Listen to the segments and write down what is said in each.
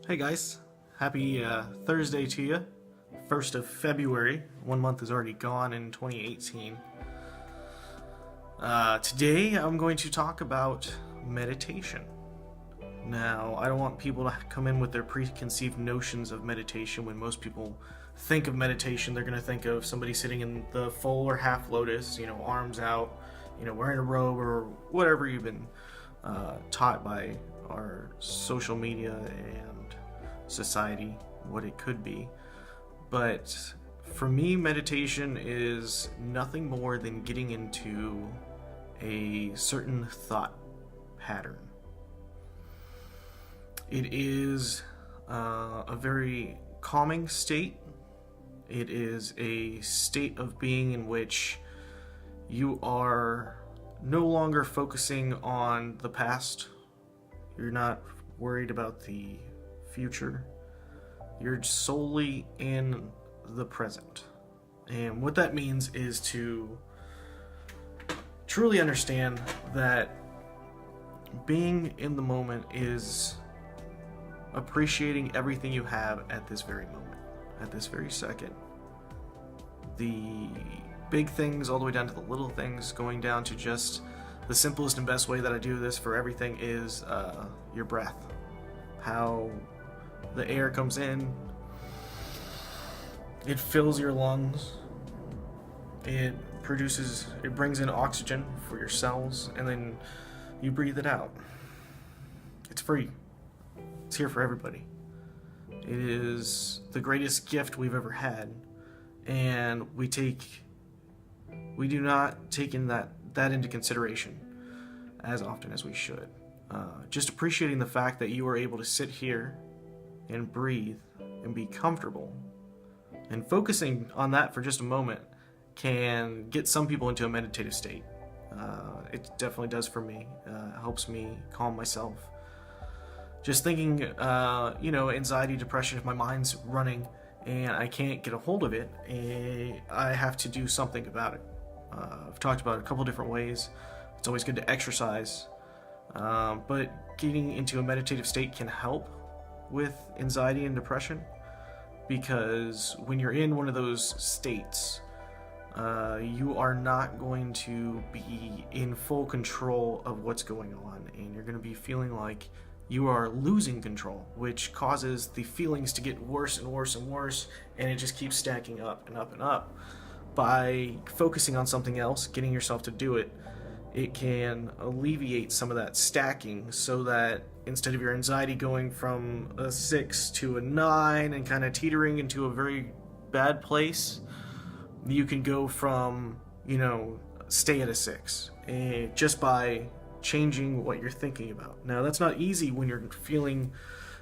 Hey guys, happy Thursday to you. 1st of February. 1 month is already gone in 2018. Today I'm going to talk about meditation. Now, I don't want people to come in with their preconceived notions of meditation. When most people think of meditation, they're going to think of somebody sitting in the full or half lotus, arms out, wearing a robe or whatever you've been taught by our social media and society what it could be. But for me, meditation is nothing more than getting into a certain thought pattern. It is a very calming state. It is a state of being in which you are no longer focusing on the past. You're not worried about the future. You're solely in the present. And what that means is to truly understand that being in the moment is appreciating everything you have at this very moment, at this very second. The big things all the way down to the little things, going down to just the simplest and best way that I do this for everything is your breath. How the air comes in, it fills your lungs, it brings in oxygen for your cells, and then you breathe it out. It's free. It's here for everybody. It is the greatest gift we've ever had, and we do not take in that into consideration as often as we should. Just appreciating the fact that you are able to sit here and breathe and be comfortable, and focusing on that for just a moment can get some people into a meditative state. It definitely does for me. It helps me calm myself. Just thinking, anxiety, depression, if my mind's running and I can't get a hold of it, I have to do something about it. I've talked about it a couple different ways. It's always good to exercise, but getting into a meditative state can help with anxiety and depression, because when you're in one of those states, you are not going to be in full control of what's going on, and you're going to be feeling like you are losing control, which causes the feelings to get worse and worse and worse, and it just keeps stacking up and up and up. By focusing on something else, getting yourself to do it, it can alleviate some of that stacking, so that instead of your anxiety going from a 6 to a 9 and kind of teetering into a very bad place, you can go from, stay at a 6, just by changing what you're thinking about. Now, that's not easy when you're feeling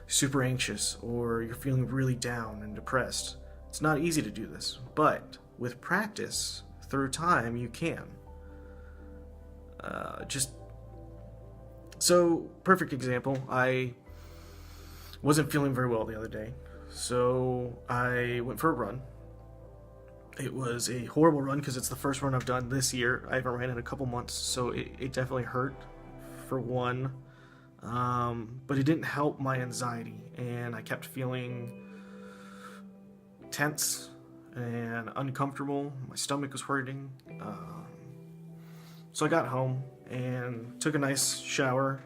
super anxious or you're feeling really down and depressed. It's not easy to do this, but with practice, through time, you can. Perfect example, I wasn't feeling very well the other day, so I went for a run. It was a horrible run because it's the first run I've done this year. I haven't ran in a couple months, so it definitely hurt, for one. But it didn't help my anxiety, and I kept feeling tense and uncomfortable. My stomach was hurting. So I got home and took a nice shower,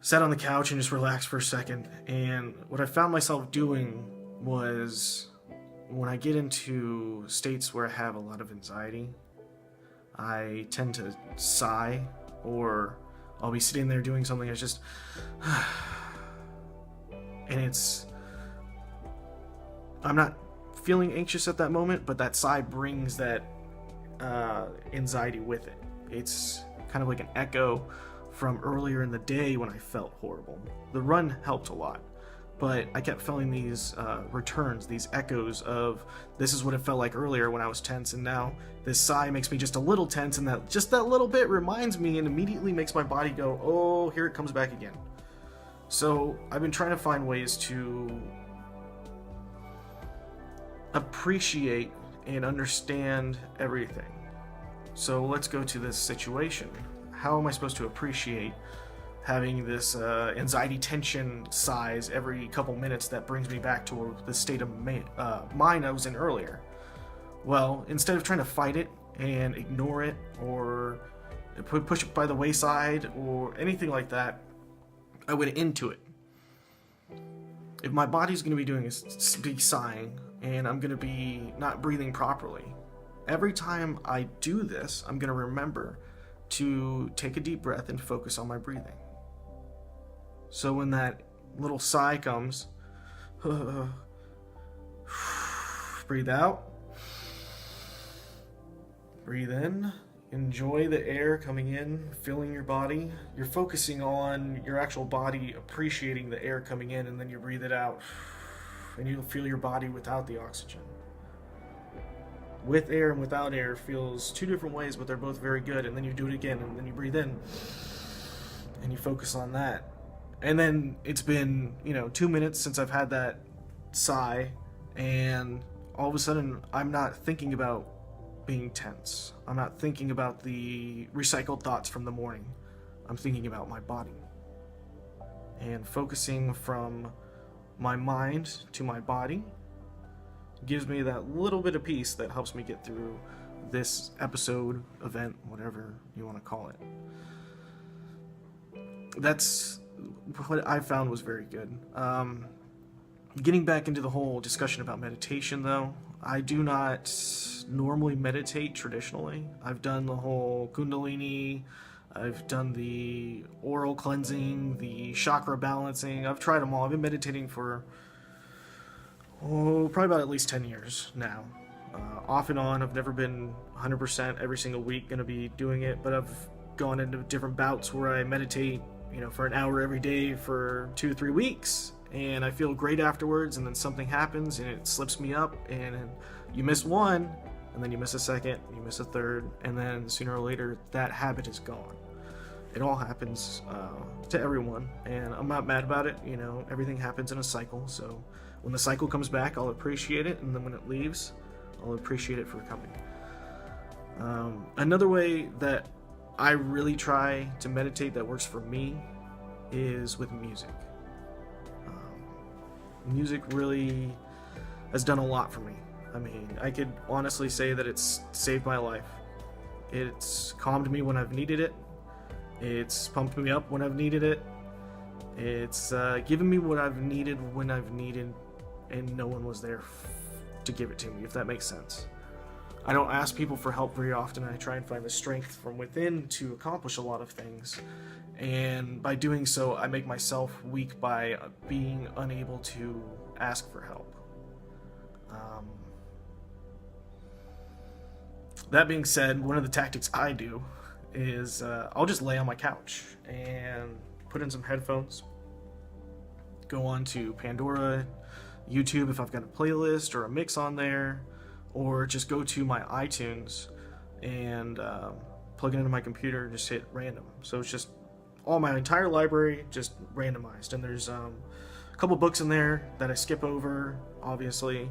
sat on the couch and just relaxed for a second. And what I found myself doing was, when I get into states where I have a lot of anxiety, I tend to sigh, or I'll be sitting there doing something that's just and I'm not feeling anxious at that moment, but that sigh brings that anxiety with it. It's kind of like an echo from earlier in the day when I felt horrible. The run helped a lot, but I kept feeling these returns, these echoes of, this is what it felt like earlier when I was tense, and now this sigh makes me just a little tense, and that little bit reminds me and immediately makes my body go, oh, here it comes back again. So I've been trying to find ways to appreciate and understand everything. So let's go to this situation. How am I supposed to appreciate having this anxiety tension size every couple minutes that brings me back to the state of mind I was in earlier. Well, instead of trying to fight it and ignore it or push it by the wayside or anything like that, I went into it. If my body's going to be doing is be sighing and I'm going to be not breathing properly, every time I do this, I'm going to remember to take a deep breath and focus on my breathing. So when that little sigh comes, breathe out, breathe in, enjoy the air coming in, filling your body. You're focusing on your actual body appreciating the air coming in, and then you breathe it out, and you'll feel your body without the oxygen. With air and without air feels two different ways, but they're both very good. And then you do it again, and then you breathe in, and you focus on that. And then it's been, 2 minutes since I've had that sigh, and all of a sudden I'm not thinking about being tense. I'm not thinking about the recycled thoughts from the morning. I'm thinking about my body. And focusing from my mind to my body gives me that little bit of peace that helps me get through this episode, event, whatever you want to call it. That's what I found was very good. Getting back into the whole discussion about meditation, though, I do not normally meditate traditionally. I've done the whole Kundalini, I've done the oral cleansing, the chakra balancing. I've tried them all. I've been meditating for probably about at least 10 years now. Off and on, I've never been 100% every single week going to be doing it, but I've gone into different bouts where I meditate, for an hour every day for 2-3 weeks, and I feel great afterwards, and then something happens and it slips me up, and you miss one, and then you miss a second, you miss a third, and then sooner or later that habit is gone. It all happens to everyone, and I'm not mad about it. Everything happens in a cycle, so when the cycle comes back, I'll appreciate it, and then when it leaves, I'll appreciate it for coming. Another way that I really try to meditate that works for me is with music. Music really has done a lot for me. I mean, I could honestly say that it's saved my life. It's calmed me when I've needed it. It's pumped me up when I've needed it. It's given me what I've needed when I've needed, and no one was there to give it to me, if that makes sense. I don't ask people for help very often. I try and find the strength from within to accomplish a lot of things. And by doing so, I make myself weak by being unable to ask for help. That being said, one of the tactics I do is I'll just lay on my couch and put in some headphones, go on to Pandora, YouTube if I've got a playlist or a mix on there, or just go to my iTunes and plug it into my computer and just hit random. So it's just all my entire library just randomized, and there's a couple books in there that I skip over, obviously.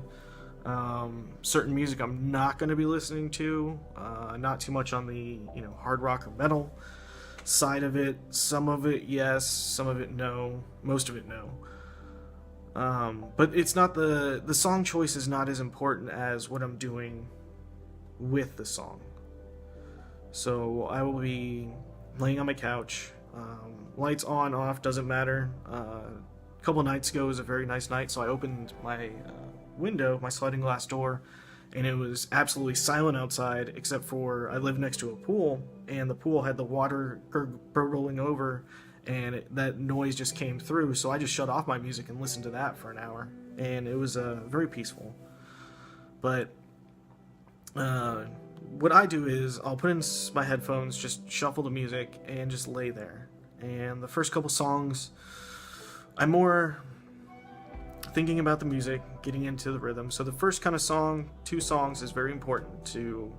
Certain music I'm not going to be listening to, not too much on the hard rock or metal side of it. Some of it yes, some of it no, most of it no. But it's not the song choice is not as important as what I'm doing with the song. So I will be laying on my couch, lights on, off, doesn't matter. A couple nights ago was a very nice night, so I opened my window, my sliding glass door, and it was absolutely silent outside, except for I live next to a pool, and the pool had the water rolling over, and that noise just came through, so I just shut off my music and listened to that for an hour, and it was very peaceful. But what I do is I'll put in my headphones, just shuffle the music, and just lay there. And the first couple songs, I'm more thinking about the music, getting into the rhythm. So the first kind of song, 2 songs, is very important to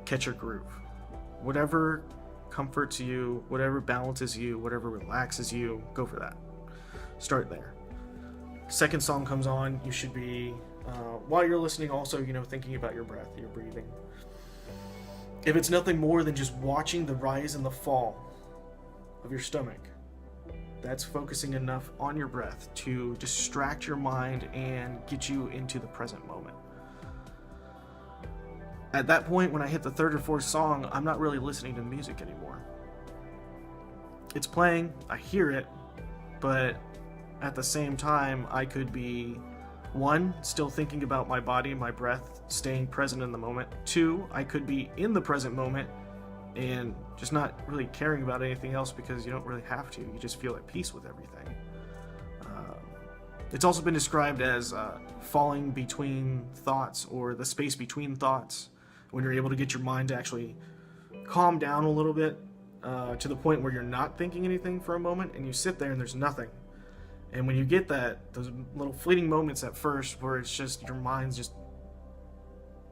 catch your groove. Whatever comforts you, whatever balances you, whatever relaxes you, go for that. Start there. Second song comes on, you should be, while you're listening, also, thinking about your breath, your breathing. If it's nothing more than just watching the rise and the fall of your stomach. That's focusing enough on your breath to distract your mind and get you into the present moment. At that point, when I hit the third or fourth song, I'm not really listening to music anymore. It's playing, I hear it, but at the same time, I could be, one, still thinking about my body, my breath, staying present in the moment. Two, I could be in the present moment and just not really caring about anything else because you don't really have to. You just feel at peace with everything. It's also been described as falling between thoughts, or the space between thoughts, when you're able to get your mind to actually calm down a little bit to the point where you're not thinking anything for a moment and you sit there and there's nothing. And when you get that, those little fleeting moments at first where it's just your mind's just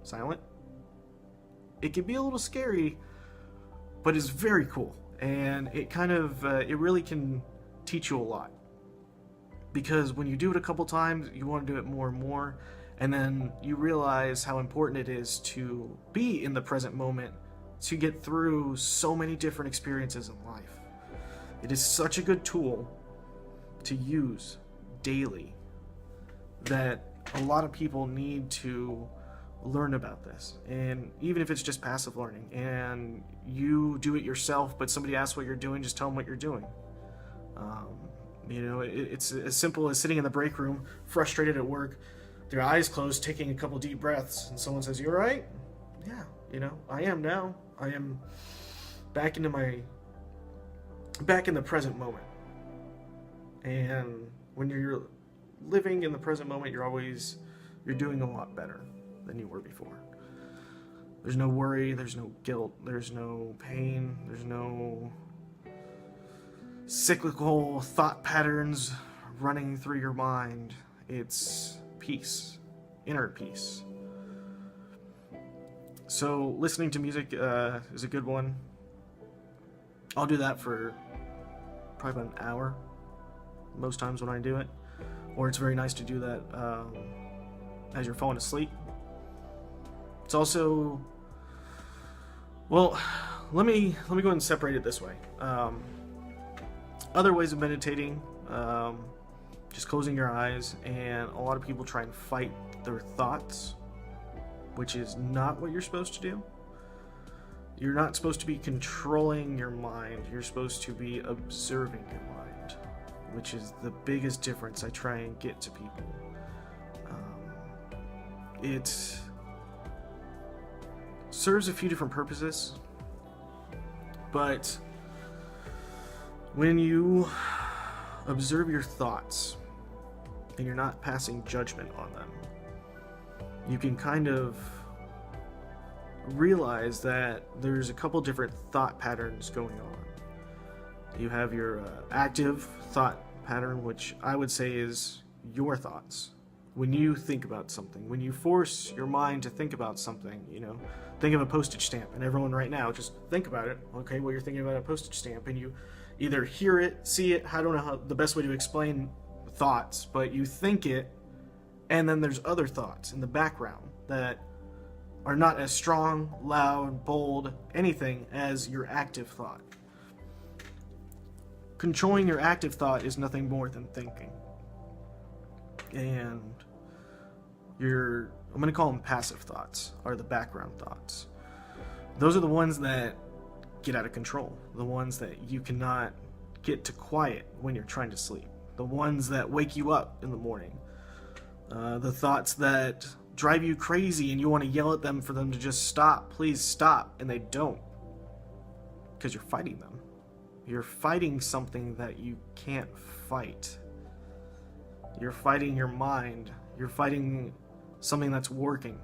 silent, it can be a little scary, but it's very cool. And it kind of, it really can teach you a lot. Because when you do it a couple times, you want to do it more and more. And then you realize how important it is to be in the present moment to get through so many different experiences in life. It is such a good tool to use daily that a lot of people need to learn about this. And even if it's just passive learning and you do it yourself, but somebody asks what you're doing, just tell them what you're doing. It's as simple as sitting in the break room, frustrated at work, with your eyes closed, taking a couple deep breaths, and someone says, "You all right?" Yeah, I am now. I am back in the present moment. And when you're living in the present moment, you're doing a lot better than you were before. There's no worry, there's no guilt, there's no pain, there's no cyclical thought patterns running through your mind. It's peace, inner peace. So listening to music is a good one. I'll do that for probably about an hour most times when I do it. Or it's very nice to do that as you're falling asleep. It's also, well, let me go ahead and separate it this way. Other ways of meditating, just closing your eyes, and a lot of people try and fight their thoughts, which is not what you're supposed to do. You're not supposed to be controlling your mind. You're supposed to be observing your mind, which is the biggest difference I try and get to people. It serves a few different purposes, but when you observe your thoughts and you're not passing judgment on them, you can kind of realize that there's a couple different thought patterns going on. You have your active thought pattern, which I would say is your thoughts. When you think about something, when you force your mind to think about something, think of a postage stamp, and everyone right now, just think about it. Okay, well, you're thinking about a postage stamp, and you either hear it, see it, I don't know how the best way to explain thoughts, but you think it, and then there's other thoughts in the background that are not as strong, loud, bold, anything as your active thought. Controlling your active thought is nothing more than thinking. And I'm going to call them passive thoughts, or the background thoughts. Those are the ones that get out of control. The ones that you cannot get to quiet when you're trying to sleep. The ones that wake you up in the morning. The thoughts that drive you crazy and you want to yell at them for them to just stop, please stop, and they don't. Because you're fighting them. You're fighting something that you can't fight. You're fighting your mind. You're fighting something that's working.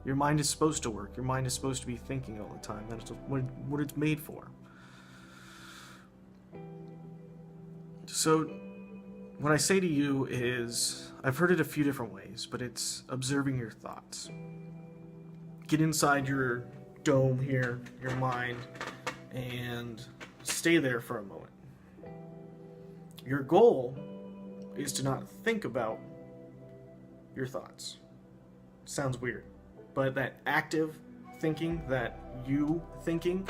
Your mind is supposed to work. Your mind is supposed to be thinking all the time. That's what it's made for. So, what I say to you is, I've heard it a few different ways, but it's observing your thoughts. Get inside your dome here, your mind, and stay there for a moment. Your goal is to not think about your thoughts. Sounds weird, but that active thinking, that you thinking,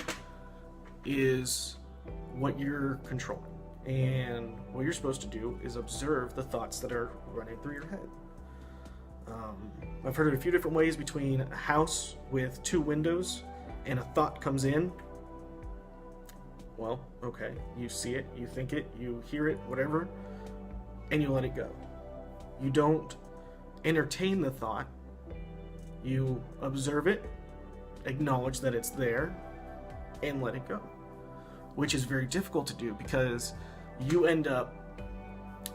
is what you're controlling. And what you're supposed to do is observe the thoughts that are running through your head. I've heard it a few different ways between a house with 2 windows and a thought comes in. Well, okay, you see it, you think it, you hear it, whatever, and you let it go. You don't entertain the thought. You observe it, acknowledge that it's there, and let it go. Which is very difficult to do because you end up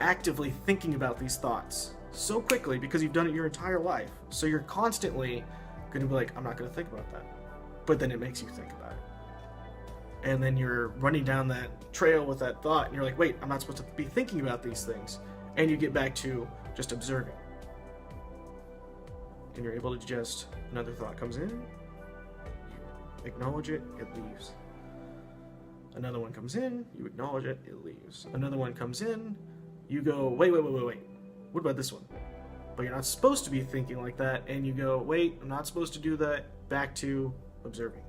actively thinking about these thoughts so quickly because you've done it your entire life. So you're constantly going to be like, I'm not going to think about that. But then it makes you think about it. And then you're running down that trail with that thought and you're like, wait, I'm not supposed to be thinking about these things. And you get back to just observing. And you're able to just, another thought comes in, you acknowledge it, it leaves. Another one comes in, you acknowledge it, it leaves. Another one comes in, you go, wait. What about this one? But you're not supposed to be thinking like that, and you go, wait, I'm not supposed to do that, back to observing.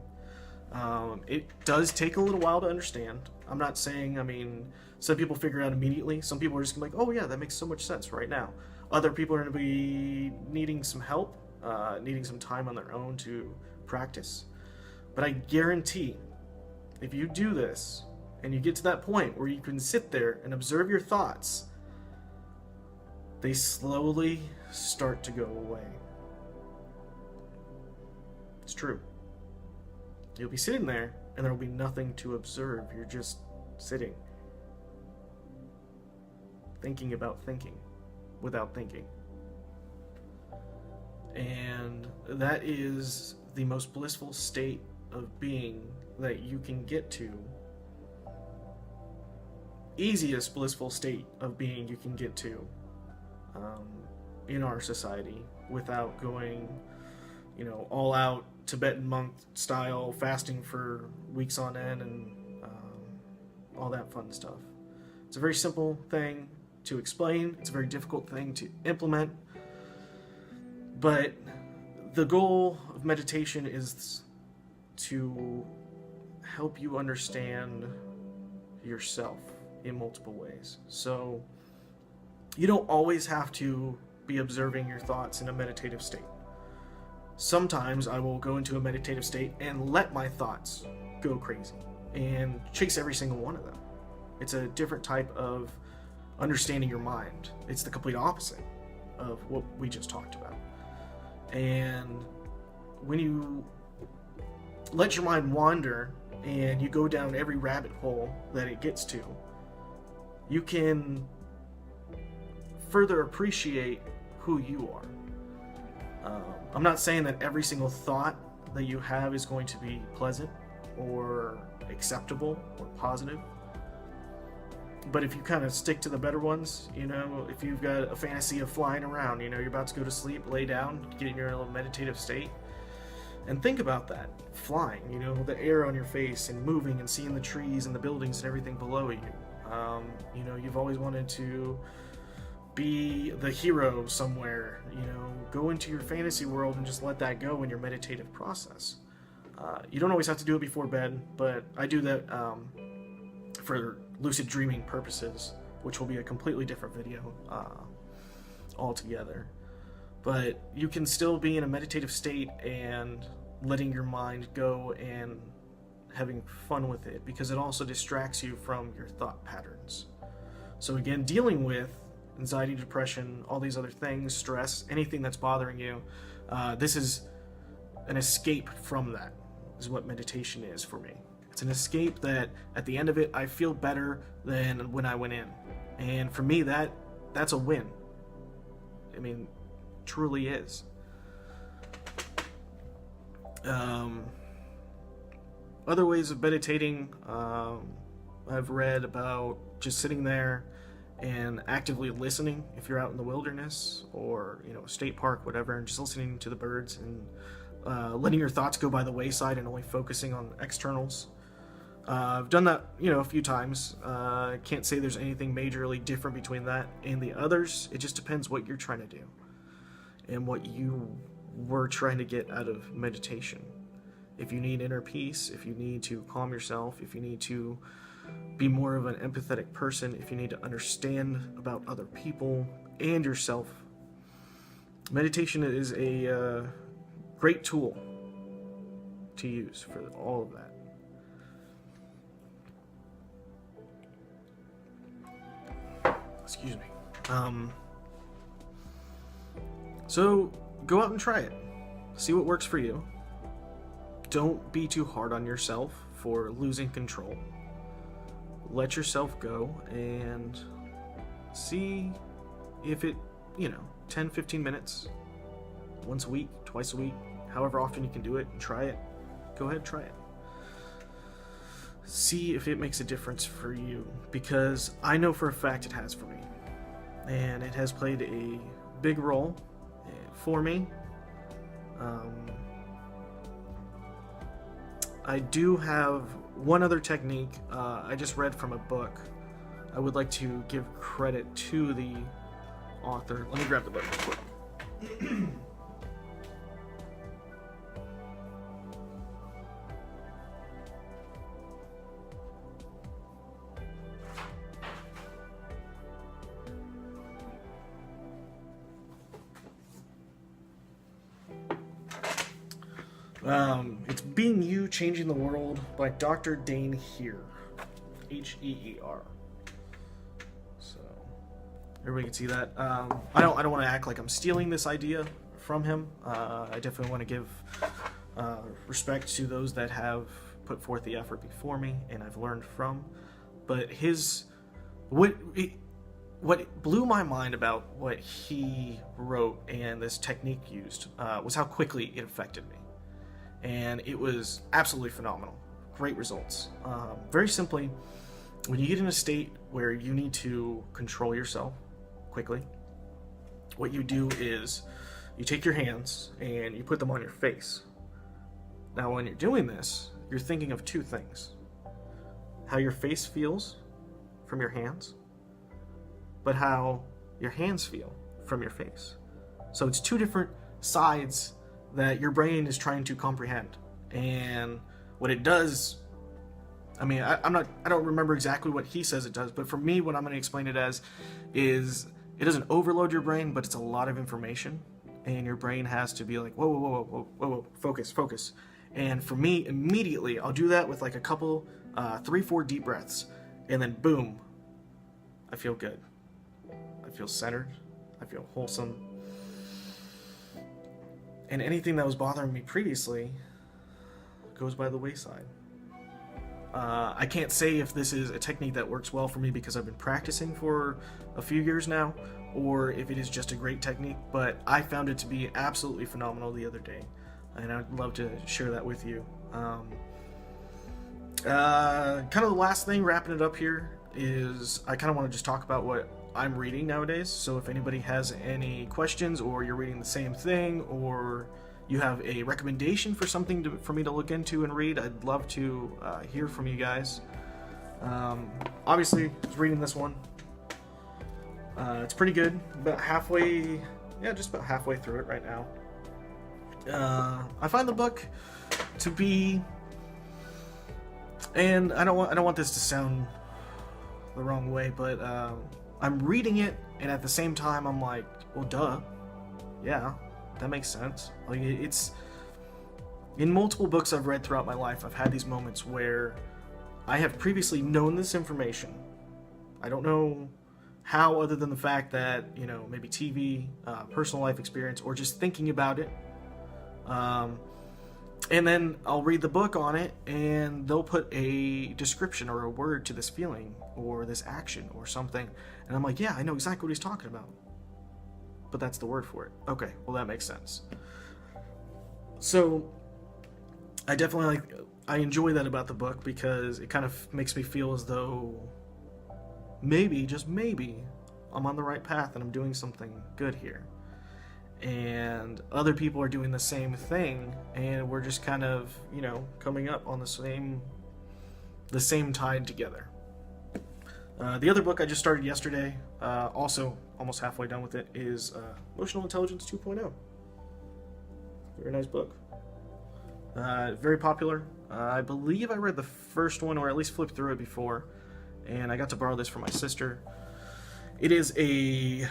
It does take a little while to understand. I'm not saying, some people figure it out immediately. Some people are just gonna be like, oh yeah, that makes so much sense right now. Other people are gonna be needing some help, needing some time on their own to practice. But I guarantee, if you do this, and you get to that point where you can sit there and observe your thoughts, they slowly start to go away. It's true. You'll be sitting there, and there will be nothing to observe. You're just sitting. Thinking about thinking, without thinking. And that is the most blissful state of being that you can get to. Easiest blissful state of being you can get to in our society without going, all out Tibetan monk style fasting for weeks on end and all that fun stuff. It's a very simple thing to explain. It's a very difficult thing to implement. But the goal of meditation is to help you understand yourself in multiple ways. So you don't always have to be observing your thoughts in a meditative state. Sometimes I will go into a meditative state and let my thoughts go crazy and chase every single one of them. It's a different type of understanding your mind. It's the complete opposite of what we just talked about. And when you let your mind wander and you go down every rabbit hole that it gets to, you can further appreciate who you are. I'm not saying that every single thought that you have is going to be pleasant or acceptable or positive. But if you kind of stick to the better ones, if you've got a fantasy of flying around, you're about to go to sleep, lay down, get in your little meditative state, and think about that. Flying, the air on your face and moving and seeing the trees and the buildings and everything below you. You've always wanted to be the hero somewhere, go into your fantasy world and just let that go in your meditative process. You don't always have to do it before bed, but I do that for lucid dreaming purposes, which will be a completely different video altogether. But you can still be in a meditative state and letting your mind go and having fun with it, because it also distracts you from your thought patterns. So again, dealing with anxiety, depression, all these other things, stress, anything that's bothering you, this is an escape from that, is what meditation is for me. It's an escape that at the end of it, I feel better than when I went in. And for me, that's a win. Truly is. Other ways of meditating, I've read about just sitting there and actively listening if you're out in the wilderness or a state park, whatever, and just listening to the birds and letting your thoughts go by the wayside and only focusing on externals. I've done that a few times. I can't say there's anything majorly different between that and the others. It just depends what you're trying to do and what you were trying to get out of meditation. If you need inner peace, if you need to calm yourself, if you need to be more of an empathetic person, if you need to understand about other people and yourself, meditation is a great tool to use for all of that. Excuse me. So go out and try it. See what works for you. Don't be too hard on yourself for losing control. Let yourself go and see if it, 10, 15 minutes, once a week, twice a week, however often you can do it, and try it. Go ahead, try it. See if it makes a difference for you, because I know for a fact it has for me. And it has played a big role for me. I do have one other technique I just read from a book. I would like to give credit to the author. Let me grab the book real quick. It's Being You, Changing the World by Dr. Dain Heer. Heer. So, everybody can see that. I don't want to act like I'm stealing this idea from him. I definitely want to give respect to those that have put forth the effort before me and I've learned from. But what blew my mind about what he wrote and this technique used was how quickly it affected me. And it was absolutely phenomenal. Great results. Very simply, when you get in a state where you need to control yourself quickly, what you do is you take your hands and you put them on your face. Now, when you're doing this, you're thinking of two things: how your face feels from your hands, but how your hands feel from your face. So it's two different sides that your brain is trying to comprehend. And what it does, I don't remember exactly what he says it does, but for me, what I'm going to explain it as is it doesn't overload your brain, but it's a lot of information, and your brain has to be like, whoa, focus. And for me, immediately, I'll do that with like a couple, 3-4 deep breaths, and then boom, I feel good. I feel centered. I feel wholesome. And anything that was bothering me previously goes by the wayside. I can't say if this is a technique that works well for me because I've been practicing for a few years now, or if it is just a great technique, but I found it to be absolutely phenomenal the other day, and I'd love to share that with you. Kind of the last thing, wrapping it up here, is I kind of want to just talk about what I'm reading nowadays. So if anybody has any questions, or you're reading the same thing, or you have a recommendation for something for me to look into and read, I'd love to hear from you guys. Obviously, I was reading this one. It's pretty good. Just about halfway through it right now. I find the book to be, and I don't want this to sound the wrong way, but I'm reading it, and at the same time, I'm like, well, duh. Yeah, that makes sense. Like, it's... In multiple books I've read throughout my life, I've had these moments where I have previously known this information. I don't know how, other than the fact that, maybe TV, personal life experience, or just thinking about it. And then I'll read the book on it, and they'll put a description or a word to this feeling or this action or something. And I'm like, yeah, I know exactly what he's talking about. But that's the word for it. Okay, well, that makes sense. So I definitely I enjoy that about the book, because it kind of makes me feel as though maybe, just maybe, I'm on the right path and I'm doing something good here. And other people are doing the same thing, and we're just kind of, coming up on the same tide together. The other book I just started yesterday, also almost halfway done with it, is Emotional Intelligence 2.0. Very nice book. Very popular. I believe I read the first one, or at least flipped through it before. and I got to borrow this from my sister. It is a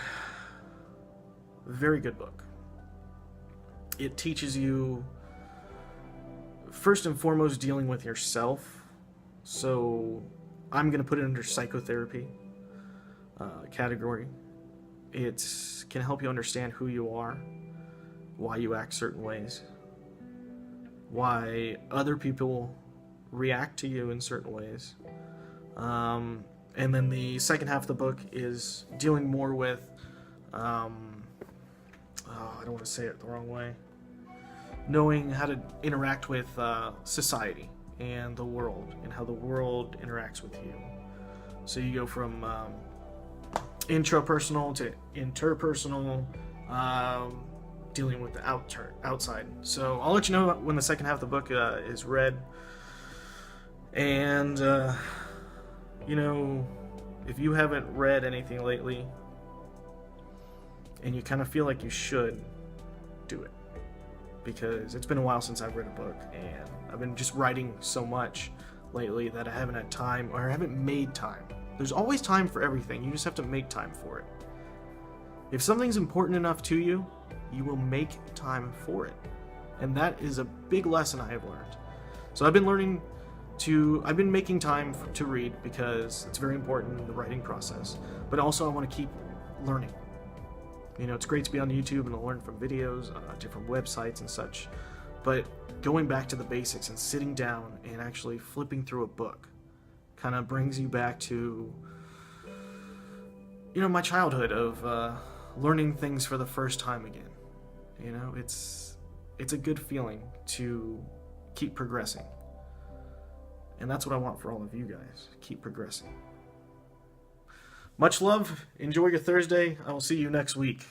very good book. It teaches you, first and foremost, dealing with yourself. So I'm going to put it under psychotherapy category. It can help you understand who you are, why you act certain ways, why other people react to you in certain ways. And then the second half of the book is dealing more with, I don't want to say it the wrong way, knowing how to interact with society and the world, and how the world interacts with you. So you go from intrapersonal to interpersonal, dealing with the outside. So I'll let you know when the second half of the book is read. And, you know, if you haven't read anything lately, and you kind of feel like you should, do it. Because it's been a while since I've read a book, and I've been just writing so much lately that I haven't had time, or I haven't made time. There's always time for everything, you just have to make time for it. If something's important enough to you, you will make time for it. And that is a big lesson I have learned. So I've been making time to read because it's very important in the writing process, but also I want to keep learning. You know, it's great to be on YouTube and to learn from videos, different websites and such, but going back to the basics and sitting down and actually flipping through a book kind of brings you back to, you know, my childhood of learning things for the first time again. You know, it's a good feeling to keep progressing. And that's what I want for all of you guys. Keep progressing. Much love. Enjoy your Thursday. I will see you next week.